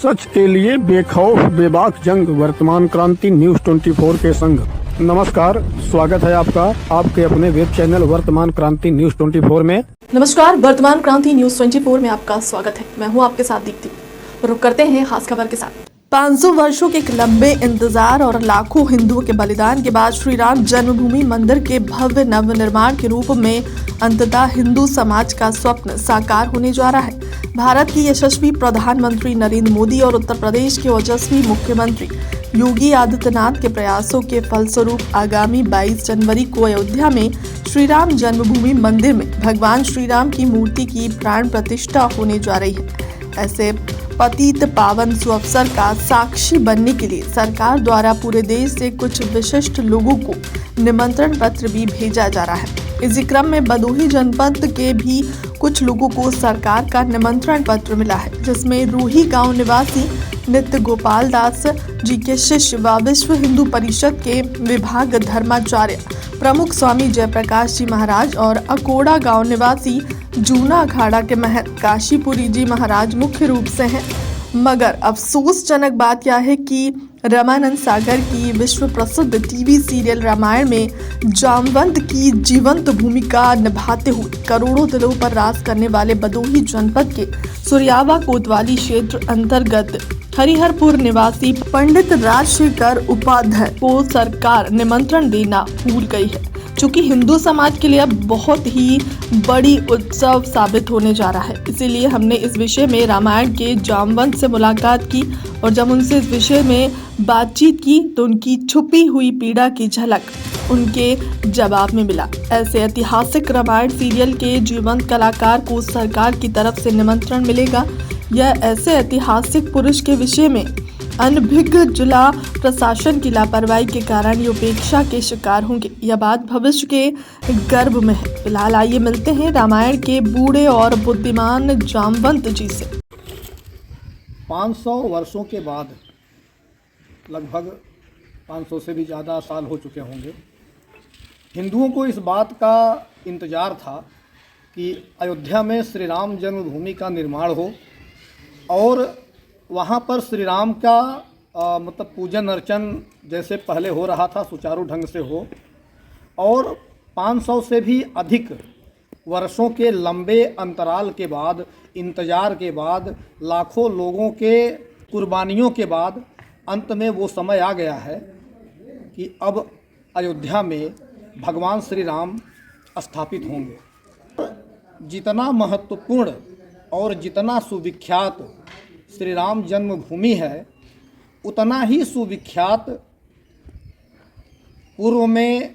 सच के लिए बेखौफ बेबाक जंग, वर्तमान क्रांति न्यूज 24 के संग। नमस्कार, स्वागत है आपका आपके अपने वेब चैनल वर्तमान क्रांति न्यूज 24 में। नमस्कार, वर्तमान क्रांति न्यूज 24 में आपका स्वागत है। मैं हूं आपके साथ दीप्ति। रुक करते हैं खास खबर के साथ। 500 वर्षों के एक लंबे इंतजार और लाखों हिंदुओं के बलिदान के बाद श्री राम जन्मभूमि मंदिर के भव्य नवनिर्माण के रूप में अंततः हिंदू समाज का स्वप्न साकार होने जा रहा है। भारत की यशस्वी प्रधानमंत्री नरेंद्र मोदी और उत्तर प्रदेश के ओजस्वी मुख्यमंत्री योगी आदित्यनाथ के प्रयासों के फलस्वरूप आगामी 22 जनवरी को अयोध्या में श्री राम जन्मभूमि मंदिर में भगवान श्री राम की मूर्ति की प्राण प्रतिष्ठा होने जा रही है। ऐसे पतित पावन सुअवसर का साक्षी बनने के लिए सरकार द्वारा पूरे देश से कुछ विशिष्ट लोगों को निमंत्रण पत्र भी भेजा जा रहा है। इसी क्रम में भदोही जनपद के भी कुछ लोगों को सरकार का निमंत्रण पत्र मिला है, जिसमें रूही गांव निवासी नित्य गोपाल दास जी के शिष्य व विश्व हिंदू परिषद के विभाग धर्माचार्य प्रमुख स्वामी जयप्रकाश जी महाराज और अकोड़ा गांव निवासी जूना अखाड़ा के महंत काशीपुरी जी महाराज मुख्य रूप से हैं। मगर अफसोसजनक बात यह है कि रामानंद सागर की विश्व प्रसिद्ध टीवी सीरियल रामायण में जामवंत की जीवंत भूमिका निभाते हुए करोड़ों दिलों पर राज करने वाले भदोही जनपद के सुरियावा कोतवाली क्षेत्र अंतर्गत हरिहरपुर निवासी पंडित राजशेखर उपाध्याय को सरकार निमंत्रण देना भूल गई है, चूँकि हिंदू समाज के लिए अब बहुत ही बड़ी उत्सव साबित होने जा रहा है। इसीलिए हमने इस विषय में रामायण के जामवंत से मुलाकात की और जब उनसे इस विषय में बातचीत की तो उनकी छुपी हुई पीड़ा की झलक उनके जवाब में मिला। ऐसे ऐतिहासिक रामायण सीरियल के जीवंत कलाकार को सरकार की तरफ से निमंत्रण मिलेगा। यह ऐसे ऐतिहासिक पुरुष के विषय में अनभिज्ञ जिला प्रशासन की लापरवाही के कारण ये उपेक्षा के शिकार होंगे। यह बात भविष्य के गर्भ में है। फिलहाल आइए मिलते हैं रामायण के बूढ़े और बुद्धिमान जामवंत जी से। 500 वर्षों के बाद, लगभग 500 से भी ज़्यादा साल हो चुके होंगे, हिंदुओं को इस बात का इंतज़ार था कि अयोध्या में श्री राम जन्मभूमि का निर्माण हो और वहाँ पर श्री राम का मतलब पूजन अर्चन जैसे पहले हो रहा था सुचारू ढंग से हो, और 500 से भी अधिक वर्षों के लंबे अंतराल के बाद, इंतज़ार के बाद, लाखों लोगों के कुर्बानियों के बाद अंत में वो समय आ गया है कि अब अयोध्या में भगवान श्री राम स्थापित होंगे। जितना महत्वपूर्ण और जितना सुविख्यात श्री राम जन्मभूमि है, उतना ही सुविख्यात पूर्व में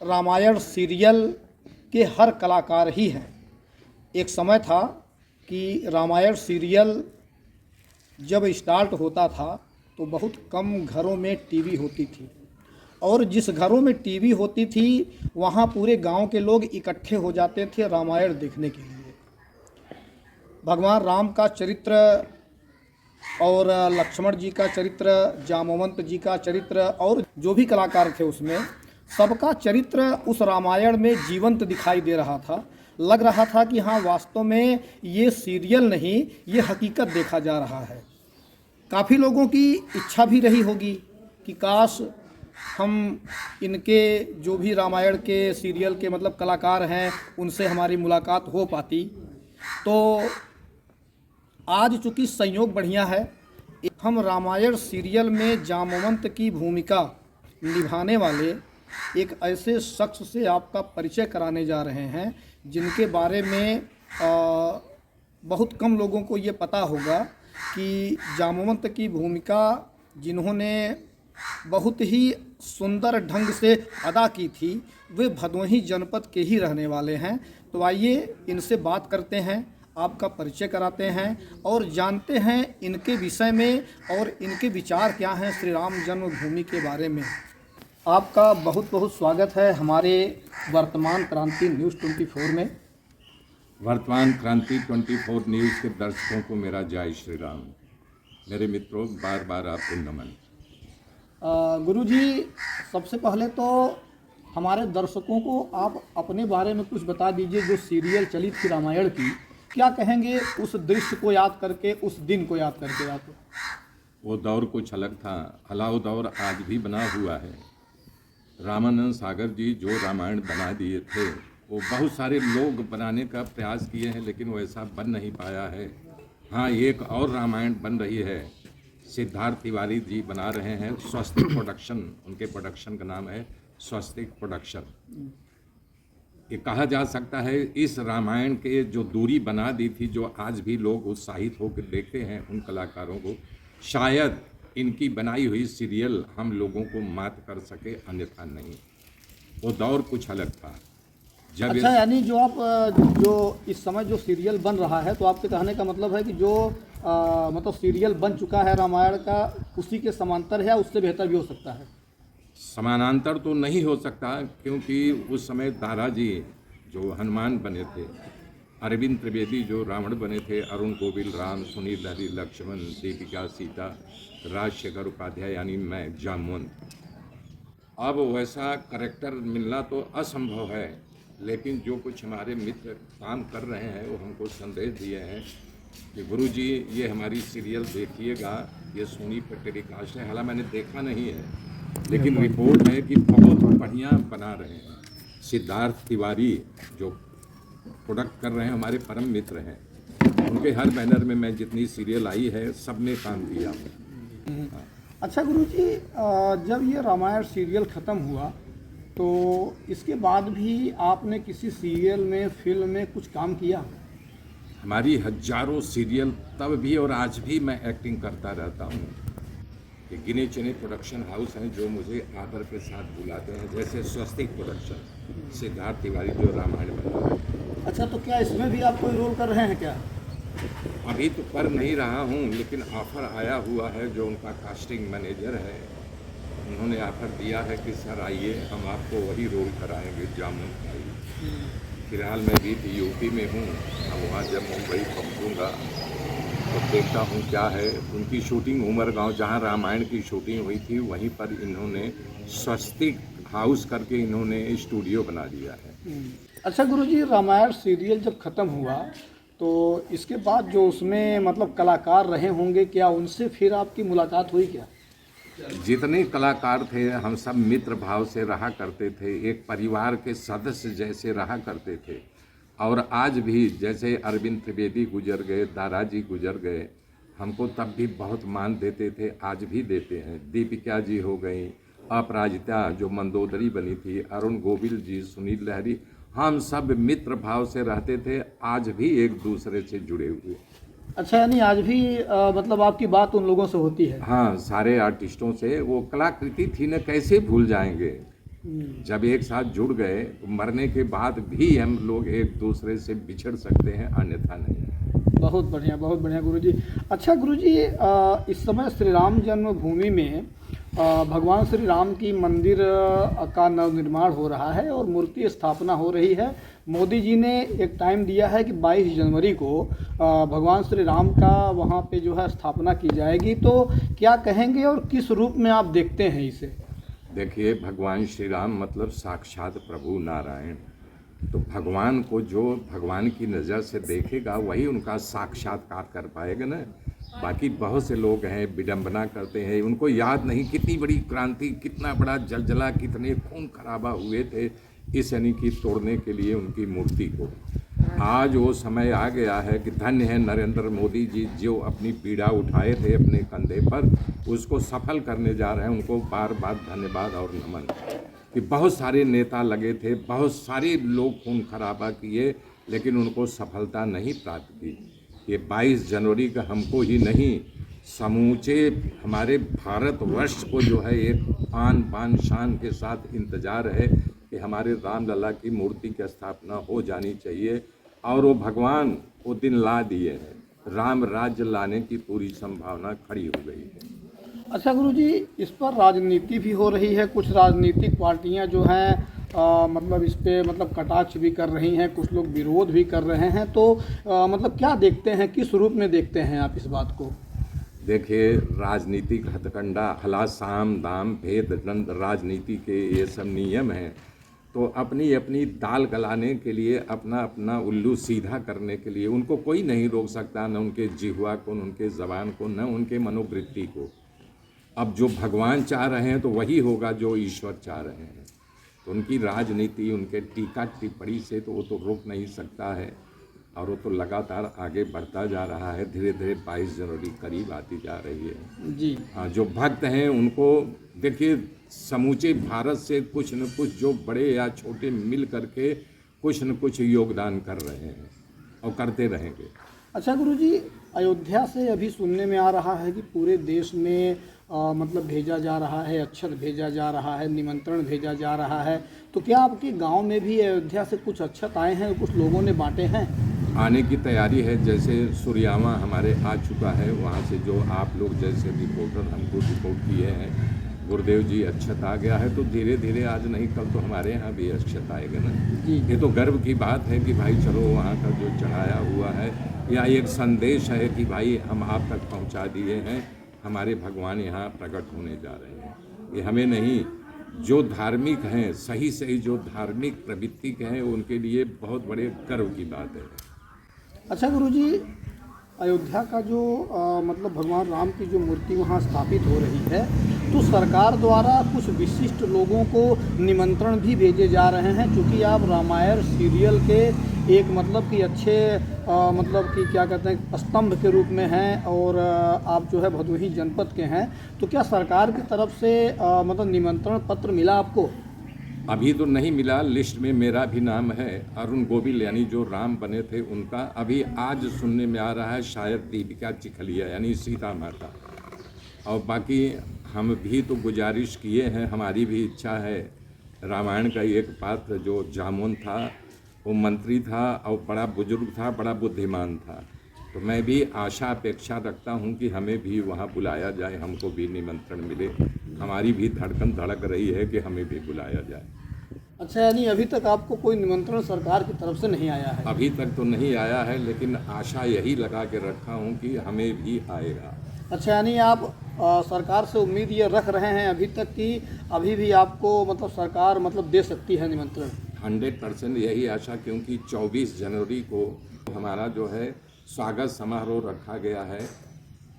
रामायण सीरियल के हर कलाकार ही हैं। एक समय था कि रामायण सीरियल जब स्टार्ट होता था तो बहुत कम घरों में टीवी होती थी, और जिस घरों में टीवी होती थी वहाँ पूरे गांव के लोग इकट्ठे हो जाते थे रामायण देखने के लिए। भगवान राम का चरित्र और लक्ष्मण जी का चरित्र, जामवंत जी का चरित्र और जो भी कलाकार थे उसमें सबका चरित्र उस रामायण में जीवंत दिखाई दे रहा था। लग रहा था कि हाँ, वास्तव में ये सीरियल नहीं, ये हकीकत देखा जा रहा है। काफ़ी लोगों की इच्छा भी रही होगी कि काश हम इनके जो भी रामायण के सीरियल के मतलब कलाकार हैं उनसे हमारी मुलाकात हो पाती। तो आज चूँकि संयोग बढ़िया है, हम रामायण सीरियल में जामवंत की भूमिका निभाने वाले एक ऐसे शख्स से आपका परिचय कराने जा रहे हैं जिनके बारे में बहुत कम लोगों को ये पता होगा कि जामवंत की भूमिका जिन्होंने बहुत ही सुंदर ढंग से अदा की थी वे भदोही जनपद के ही रहने वाले हैं। तो आइए इनसे बात करते हैं, आपका परिचय कराते हैं और जानते हैं इनके विषय में और इनके विचार क्या हैं श्री राम जन्मभूमि के बारे में। आपका बहुत बहुत स्वागत है हमारे वर्तमान क्रांति न्यूज़ 24 में। वर्तमान क्रांति 24 न्यूज़ के दर्शकों को मेरा जय श्री राम। मेरे मित्रों, बार बार आपको नमन। गुरुजी, सबसे पहले तो हमारे दर्शकों को आप अपने बारे में कुछ बता दीजिए। जो सीरियल चली थी रामायण की, क्या कहेंगे उस दृश्य को याद करके, उस दिन को याद करके आप? वो दौर कुछ अलग था, अलाव दौर आज भी बना हुआ है। रामानंद सागर जी जो रामायण बना दिए थे, वो बहुत सारे लोग बनाने का प्रयास किए हैं, लेकिन वो ऐसा बन नहीं पाया है। हाँ, एक और रामायण बन रही है, सिद्धार्थ तिवारी जी बना रहे हैं, स्वस्तिक प्रोडक्शन, उनके प्रोडक्शन का नाम है स्वस्तिक प्रोडक्शन। ये कहा जा सकता है इस रामायण के जो दूरी बना दी थी, जो आज भी लोग उत्साहित होकर देखते हैं उन कलाकारों को, शायद इनकी बनाई हुई सीरियल हम लोगों को मात कर सके, अन्यथा नहीं। वो दौर कुछ अलग था जब अच्छा, यानी जो आप जो इस समय जो सीरियल बन रहा है, तो आपके कहने का मतलब है कि जो मतलब सीरियल बन चुका है रामायण का, उसी के समांतर है या उससे बेहतर भी हो सकता है? समानांतर तो नहीं हो सकता, क्योंकि उस समय दाराजी जो हनुमान बने थे, अरविंद त्रिवेदी जो रावण बने थे, अरुण गोविल राम, सुनील लहरी लक्ष्मण, दीपिका सीता, राजशेखर उपाध्याय यानी मैं जामवंत। अब वैसा करेक्टर मिलना तो असंभव है, लेकिन जो कुछ हमारे मित्र काम कर रहे हैं वो हमको संदेश दिए हैं कि गुरुजी ये हमारी सीरियल देखिएगा, ये सोनी पर टेलीकास्ट है। हालांकि मैंने देखा नहीं है, लेकिन रिपोर्ट है कि बहुत बढ़िया बना रहे हैं। सिद्धार्थ तिवारी जो प्रोडक्ट कर रहे हैं हमारे परम मित्र हैं, उनके हर बैनर में मैं जितनी सीरियल आई है सब में काम किया हूँ। अच्छा गुरुजी, जब ये रामायण सीरियल ख़त्म हुआ तो इसके बाद भी आपने किसी सीरियल में, फिल्म में कुछ काम किया? हमारी हजारों सीरियल तब भी और आज भी मैं एक्टिंग करता रहता हूँ। ये गिने चुने प्रोडक्शन हाउस हैं जो मुझे आदर के साथ बुलाते हैं, जैसे स्वस्तिक प्रोडक्शन, सिद्धार्थ तिवारी जो रामायण बना रहे हैं। अच्छा, तो क्या इसमें भी आप कोई रोल कर रहे हैं क्या? अभी तो कर नहीं रहा हूँ, लेकिन ऑफर आया हुआ है। जो उनका कास्टिंग मैनेजर है, उन्होंने ऑफर दिया है कि सर आइए, हम आपको वही रोल कराएंगे, जामुन खाइए। फिलहाल मैं भी यूपी में हूँ, अब वहाँ जब मुंबई पहुँचूँगा तो देखता हूँ क्या है। उनकी शूटिंग उमरगांव, जहाँ रामायण की शूटिंग हुई थी, वहीं पर इन्होंने स्वस्तिक हाउस करके इन्होंने स्टूडियो बना दिया है। अच्छा गुरुजी, रामायण सीरियल जब ख़त्म हुआ तो इसके बाद जो उसमें मतलब कलाकार रहे होंगे, क्या उनसे फिर आपकी मुलाकात हुई क्या? जितने कलाकार थे हम सब मित्र भाव से रहा करते थे, एक परिवार के सदस्य जैसे रहा करते थे। और आज भी जैसे अरविंद त्रिवेदी गुजर गए, दाराजी गुजर गए, हमको तब भी बहुत मान देते थे, आज भी देते हैं। दीपिका जी हो गई, अपराजिता जो मंदोदरी बनी थी, अरुण गोविल जी, सुनील लहरी, हम सब मित्र भाव से रहते थे, आज भी एक दूसरे से जुड़े हुए। अच्छा, यानी आज भी मतलब आपकी बात उन लोगों से होती है? हाँ, सारे आर्टिस्टों से। वो कलाकृति थी न, कैसे भूल जाएंगे। जब एक साथ जुड़ गए तो मरने के बाद भी हम लोग एक दूसरे से बिछड़ सकते हैं, अन्यथा नहीं। बहुत बढ़िया गुरुजी। अच्छा गुरुजी, इस समय श्री राम जन्मभूमि में भगवान श्री राम की मंदिर का नवनिर्माण हो रहा है और मूर्ति स्थापना हो रही है। मोदी जी ने एक टाइम दिया है कि 22 जनवरी को भगवान श्री राम का वहाँ पे जो है स्थापना की जाएगी, तो क्या कहेंगे और किस रूप में आप देखते हैं इसे? देखिए, भगवान श्री राम मतलब साक्षात प्रभु नारायण। तो भगवान को जो भगवान की नज़र से देखेगा वही उनका साक्षात्कार कर पाएगा ना। बाकी बहुत से लोग हैं विडंबना करते हैं, उनको याद नहीं कितनी बड़ी क्रांति, कितना बड़ा जलजला, कितने खून खराबा हुए थे इस यानी कि तोड़ने के लिए उनकी मूर्ति को। आज वो समय आ गया है कि धन्य है नरेंद्र मोदी जी जो अपनी पीड़ा उठाए थे अपने कंधे पर, उसको सफल करने जा रहे हैं। उनको बार बार धन्यवाद और नमन कि बहुत सारे नेता लगे थे, बहुत सारे लोग खून खराबा किए, लेकिन उनको सफलता नहीं प्राप्त की। ये 22 जनवरी का हमको ही नहीं, समूचे हमारे भारतवर्ष को जो है एक आन बान शान के साथ इंतज़ार है कि हमारे रामलला की मूर्ति की स्थापना हो जानी चाहिए। और वो भगवान वो दिन ला दिए हैं, राम राज्य लाने की पूरी संभावना खड़ी हो गई है। अच्छा गुरुजी, इस पर राजनीति भी हो रही है, कुछ राजनीतिक पार्टियां जो हैं मतलब इस पे मतलब कटाक्ष भी कर रही हैं, कुछ लोग विरोध भी कर रहे हैं, तो मतलब क्या देखते हैं, किस रूप में देखते हैं आप इस बात को? देखिए, राजनीतिक हथकंडा, हला साम दाम भेद दंड, राजनीति के ये सब नियम हैं। तो अपनी अपनी दाल गलाने के लिए, अपना अपना उल्लू सीधा करने के लिए उनको कोई नहीं रोक सकता, न उनके जिह्वा को, न उनके ज़बान को, न उनके मनोवृत्ति को। अब जो भगवान चाह रहे हैं तो वही होगा जो ईश्वर चाह रहे हैं। तो उनकी राजनीति, उनके टीका टिप्पणी से तो वो तो रोक नहीं सकता है, और वो तो लगातार आगे बढ़ता जा रहा है। धीरे धीरे 22 जनवरी करीब आती जा रही है जी। हाँ, जो भक्त हैं उनको देखिए, समूचे भारत से कुछ न कुछ जो बड़े या छोटे मिल करके कुछ न कुछ योगदान कर रहे हैं और करते रहेंगे। अच्छा गुरुजी, अयोध्या से अभी सुनने में आ रहा है कि पूरे देश में मतलब भेजा जा रहा है, अक्षत भेजा जा रहा है, निमंत्रण भेजा जा रहा है, तो क्या आपके गांव में भी अयोध्या से कुछ अक्षत आए हैं, कुछ लोगों ने बांटे हैं? आने की तैयारी है। जैसे सूर्यामा हमारे आ चुका है, वहाँ से जो आप लोग जैसे रिपोर्टर हमको रिपोर्ट किए हैं, गुरुदेव जी अक्षत आ गया है, तो धीरे धीरे आज नहीं कल तो हमारे यहाँ भी अक्षत आएगा ना जी। ये तो गर्व की बात है कि भाई चलो वहाँ का जो चढ़ाया हुआ है, या एक संदेश है कि भाई हम आप तक पहुँचा दिए हैं, हमारे भगवान यहाँ प्रकट होने जा रहे हैं। ये हमें नहीं, जो धार्मिक हैं, सही सही जो धार्मिक प्रवृत्ति के हैं, उनके लिए बहुत बड़े गर्व की बात है। अच्छा गुरुजी, अयोध्या का जो मतलब भगवान राम की जो मूर्ति वहाँ स्थापित हो रही है, तो सरकार द्वारा कुछ विशिष्ट लोगों को निमंत्रण भी भेजे जा रहे हैं, क्योंकि आप रामायण सीरियल के एक मतलब कि अच्छे मतलब कि क्या कहते हैं स्तंभ के रूप में हैं, और आप जो है भदोही जनपद के हैं, तो क्या सरकार की तरफ से मतलब निमंत्रण पत्र मिला आपको? अभी तो नहीं मिला, लिस्ट में मेरा भी नाम है। अरुण गोविल यानी जो राम बने थे उनका, अभी आज सुनने में आ रहा है शायद दीपिका चिखलिया यानी सीता माता। और बाकी हम भी तो गुजारिश किए हैं, हमारी भी इच्छा है। रामायण का एक पात्र जो जामुन था, वो मंत्री था और बड़ा बुजुर्ग था, बड़ा बुद्धिमान था, तो मैं भी आशा अपेक्षा रखता हूँ कि हमें भी वहाँ बुलाया जाए, हमको भी निमंत्रण मिले। हमारी भी धड़कन धड़क रही है कि हमें भी बुलाया जाए। अच्छा, यानी अभी तक आपको कोई निमंत्रण सरकार की तरफ से नहीं आया है? अभी तक तो नहीं आया है, लेकिन आशा यही लगा के रखा हूँ कि हमें भी आएगा। अच्छा, यानी आप सरकार से उम्मीद ये रख रहे हैं अभी तक कि अभी भी आपको मतलब सरकार मतलब दे सकती है निमंत्रण? 100% यही आशा, क्योंकि 24 जनवरी को हमारा जो है स्वागत समारोह रखा गया है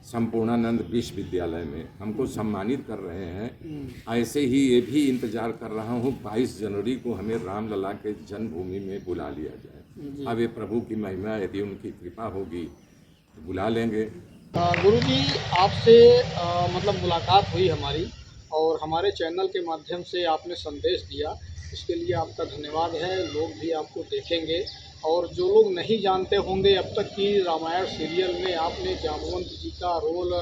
संपूर्णानंद विश्वविद्यालय में, हमको सम्मानित कर रहे हैं। ऐसे ही ये भी इंतजार कर रहा हूँ 22 जनवरी को हमें रामलला के जन्मभूमि में बुला लिया जाए। अब ये प्रभु की महिमा, यदि उनकी कृपा होगी तो बुला लेंगे। गुरुजी, आपसे मतलब मुलाकात हुई हमारी, और हमारे चैनल के माध्यम से आपने संदेश दिया, इसके लिए आपका धन्यवाद है। लोग भी आपको देखेंगे, और जो लोग नहीं जानते होंगे अब तक कि रामायण सीरियल में आपने जामवंत जी का रोल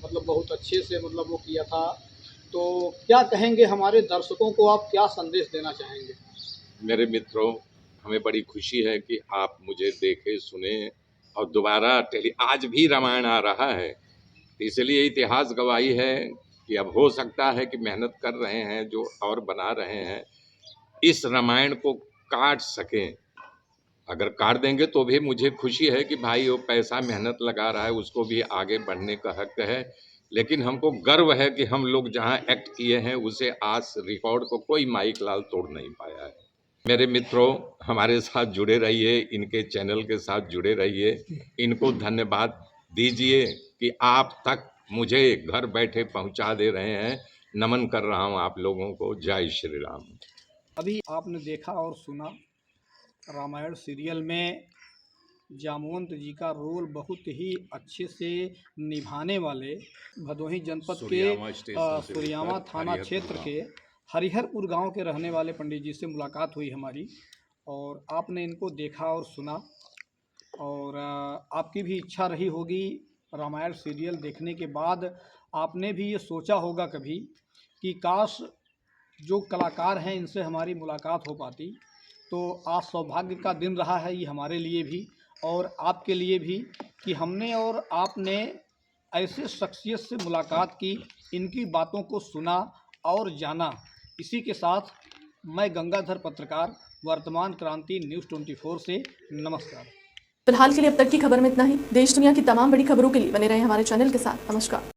मतलब बहुत अच्छे से मतलब वो किया था, तो क्या कहेंगे हमारे दर्शकों को, आप क्या संदेश देना चाहेंगे? मेरे मित्रों, हमें बड़ी खुशी है कि आप मुझे देखे, सुने, और दोबारा आज भी रामायण आ रहा है, तो इसलिए इतिहास गवाही है कि अब हो सकता है कि मेहनत कर रहे हैं जो और बना रहे हैं, इस रामायण को काट सकें। अगर काट देंगे तो भी मुझे खुशी है कि भाई वो पैसा मेहनत लगा रहा है, उसको भी आगे बढ़ने का हक है। लेकिन हमको गर्व है कि हम लोग जहाँ एक्ट किए हैं उसे आज रिकॉर्ड को कोई माइक लाल तोड़ नहीं पाया है। मेरे मित्रों, हमारे साथ जुड़े रहिए, इनके चैनल के साथ जुड़े रहिए, इनको धन्यवाद दीजिए कि आप तक मुझे घर बैठे पहुंचा दे रहे हैं। नमन कर रहा हूं आप लोगों को। जय श्री राम। अभी आपने देखा और सुना, रामायण सीरियल में जामवंत जी का रोल बहुत ही अच्छे से निभाने वाले भदोही जनपद के सूर्यामा थाना क्षेत्र के हरिहरपुर गांव के रहने वाले पंडित जी से मुलाकात हुई हमारी, और आपने इनको देखा और सुना, और आपकी भी इच्छा रही होगी रामायण सीरियल देखने के बाद आपने भी ये सोचा होगा कभी कि काश जो कलाकार हैं इनसे हमारी मुलाकात हो पाती। तो आज सौभाग्य का दिन रहा है ये हमारे लिए भी और आपके लिए भी कि हमने और आपने ऐसे शख्सियत से मुलाकात की, इनकी बातों को सुना और जाना। इसी के साथ मैं गंगाधर पत्रकार, वर्तमान क्रांति न्यूज़ 24 से नमस्कार। फिलहाल के लिए अब तक की खबर में इतना ही। देश दुनिया की तमाम बड़ी खबरों के लिए बने रहे हमारे चैनल के साथ। नमस्कार।